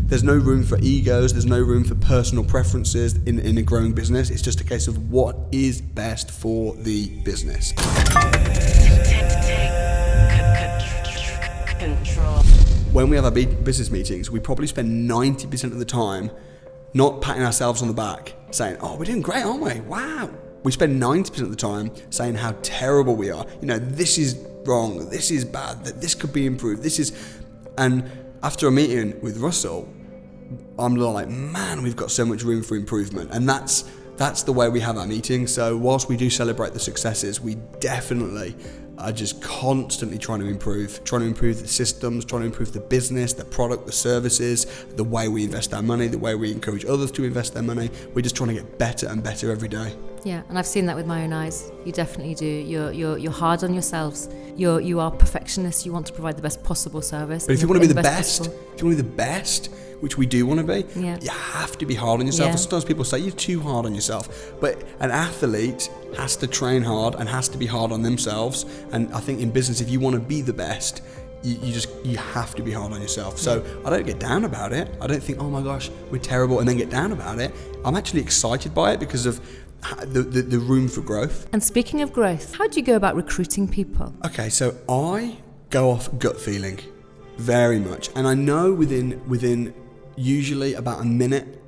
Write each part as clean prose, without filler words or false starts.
There's no room for egos. There's no room for personal preferences in a growing business. It's just a case of what is best for the business. When we have our business meetings, we probably spend 90% of the time not patting ourselves on the back, saying, oh, we're doing great, aren't we? Wow. We spend 90% of the time saying how terrible we are. This is wrong, this is bad, that this could be improved, and after a meeting with Russell, I'm like, man, we've got so much room for improvement. And that's the way we have our meetings. So whilst we do celebrate the successes, we definitely are just constantly trying to improve the systems, trying to improve the business, the product, the services, the way we invest our money, the way we encourage others to invest their money. We're just trying to get better and better every day. Yeah, and I've seen that with my own eyes. You definitely do. You're hard on yourselves. You are perfectionists. You want to provide the best possible service. But if you want to be the best, which we do want to be, you have to be hard on yourself. Yeah. Sometimes people say you're too hard on yourself, but an athlete has to train hard and has to be hard on themselves. And I think in business, if you want to be the best, you have to be hard on yourself. So I don't get down about it. I don't think, oh my gosh, we're terrible, and then get down about it. I'm actually excited by it because of the room for growth. And speaking of growth, how do you go about recruiting people? Okay, so I go off gut feeling very much, and I know within usually about a minute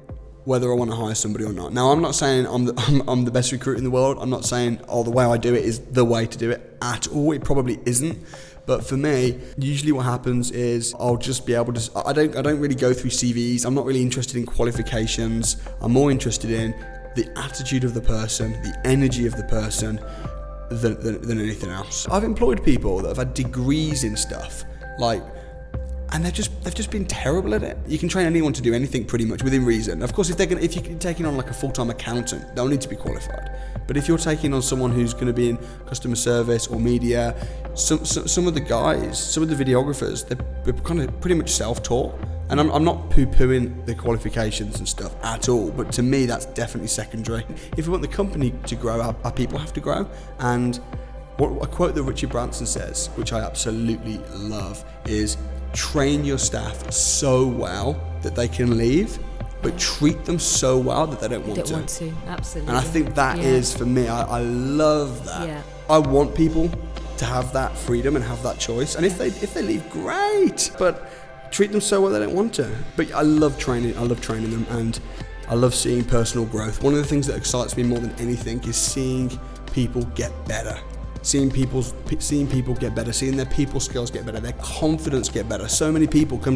whether I want to hire somebody or not. Now, I'm not saying I'm the best recruiter in the world. I'm not saying the way I do it is the way to do it at all. It probably isn't. But for me, usually what happens is I'll just be able to. I don't really go through CVs. I'm not really interested in qualifications. I'm more interested in the attitude of the person, the energy of the person, than anything else. I've employed people that have had degrees in stuff, and they've just been terrible at it. You can train anyone to do anything pretty much within reason. Of course, if you're taking on like a full-time accountant, they'll need to be qualified. But if you're taking on someone who's going to be in customer service or media, some of the guys, some of the videographers, they're kind of pretty much self-taught. And I'm not poo-pooing the qualifications and stuff at all, but to me, that's definitely secondary. If we want the company to grow, our people have to grow. And a quote that Richard Branson says, which I absolutely love, is train your staff so well that they can leave, but treat them so well that they don't want to. Absolutely. And I think that is, for me, I love that. Yeah. I want people to have that freedom and have that choice. And if they leave, great. But treat them so well they don't want to. But I love training them, and I love seeing personal growth. One of the things that excites me more than anything is seeing people get better. Seeing people get better, seeing their people skills get better, their confidence get better. So many people come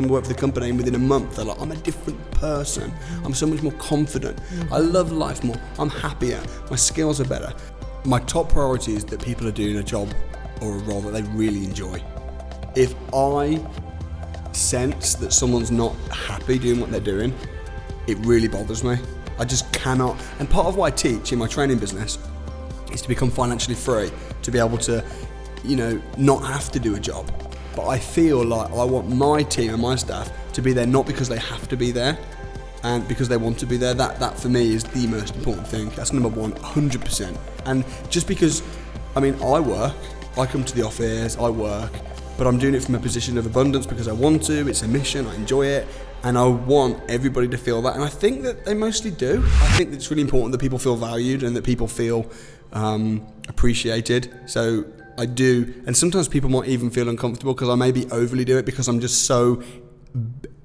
work for the company, and within a month they're like, I'm a different person. I'm so much more confident. I love life more. I'm happier. My skills are better. My top priority is that people are doing a job or a role that they really enjoy. If I sense that someone's not happy doing what they're doing, it really bothers me. I just cannot. And part of what I teach in my training business is to become financially free, to be able to, not have to do a job. But I feel like I want my team and my staff to be there not because they have to be there, and because they want to be there. That for me is the most important thing. That's number one, 100%. And just because, I come to the office, I work, but I'm doing it from a position of abundance because I want to. It's a mission, I enjoy it, and I want everybody to feel that. And I think that they mostly do. I think it's really important that people feel valued and that people feel appreciated. So I do, and sometimes people might even feel uncomfortable because I maybe overly do it because I'm just so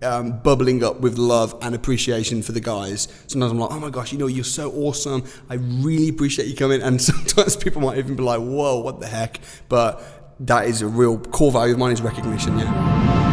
bubbling up with love and appreciation for the guys. Sometimes I'm like, oh my gosh, you're so awesome. I really appreciate you coming. And sometimes people might even be like, whoa, what the heck? But that is a real core value of mine, is recognition, yeah.